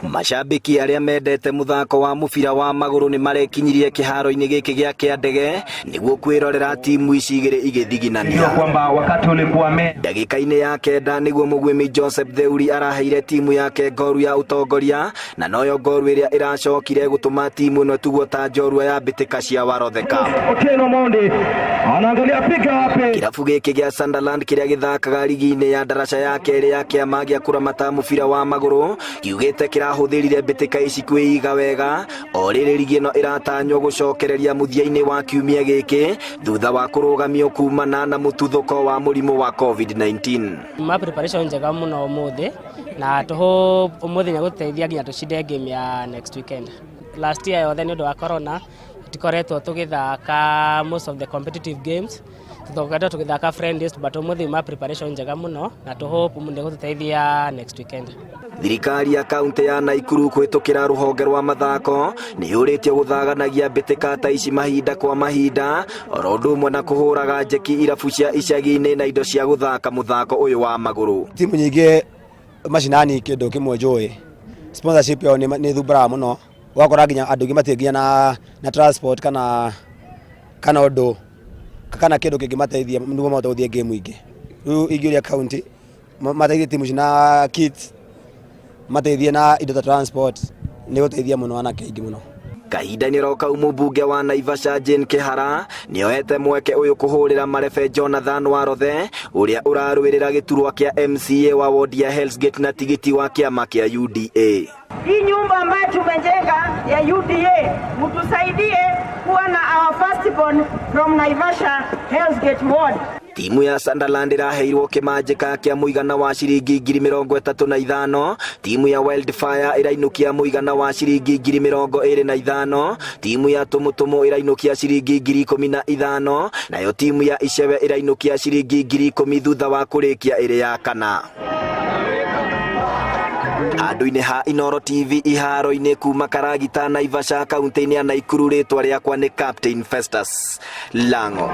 Mashabiki aria mendete muthako wa mubira wa maguru ni marekinyirie kiharo-ini giki gia Kiandege niguo kwirorera timu ici igiri igithiginania. Kwamba wakati ulikuwa ndagika-ini ya kenda niguo Mugwimi Joseph Theuri araheire timu yake ngoru ya utongoria, na noyo ngoru iria iracokire gutuma timu ino tuguo ta njorua ya mbitika cia Warotheka. Otieno Mondi anaangalia piga wapi. Kirabu giki gia Sunderland kiria githakaga ligi-ini ya daraca ya keri ya kiama gia kuramata mubira wa maguru kiugite kirahuthirire mbitika ici kwiiga wega o riri ligi ino iratanywo gucokereria muthia-ini wa kiumia giki thutha wa kurugamio kumana na mututhuko wa murimu wa COVID-19. Ma preparation njega muno umuthi na toho umuthi nya guteithia nginya tucinde game ya next weekend. Last year yothe ni undu wa corona tikoretwo tugithaka most of the competitive games, tuthokete tugithaka friendlies, but umuthi ma preparation njega muno na to hope munde guteithia next weekend. Thirikari ya kaunti ya Naikuru kwitukira ruhonge rwa mathako ni yuritie guthaganagia mbitika ta ici mahinda kwa mahinda oro ndumwe na kuhuraga njeki irabu cia icagi-ini na indo cia guthaka muthako uyu wa maguru. Timu nyingi macinani kindu kimwe njui sponsorship yo ni thumbura muno, wakora nginya andu ngimateithia na transport kana undu kana kindu kingimateithia niguo mahote guthie game ingi. Riu ingiuria county mateithie timu cina kits, mateithie na indo ta transport, ni guteithia muno anake ingi muno. Kahinda-ini roka umubunge wa Naivasha Jane Kihara nioete mweke uyu kuhurira marebe Jonathan Warothe uria urarwirira giturwa kia MCA wa ward ya Hell's Gate na tigiti wa kiama kia UDA. Hii nyumba ambayo tumejenga ya UDA mtusaidie kuwa na our firstborn from Naivasha Hell's Gate ward. Timu ya Sunderland iraheirwo kimanjika kia muigana wa ciringi 35,000, timu ya Wildfire irainukia muigana wa ciringi 25,000, timu ya Tumutumu irainukia ciringi 15,000, nayo timu ya Icebe irainukia ciringi 10,000 thutha wa kurikia iri ya kana. Andu-ini ha Inoro TV iharo-ini kuma Karagita Naivasha kaunti-ini ya Naikuru, ritwa riakwa ni Captain Festus Lango.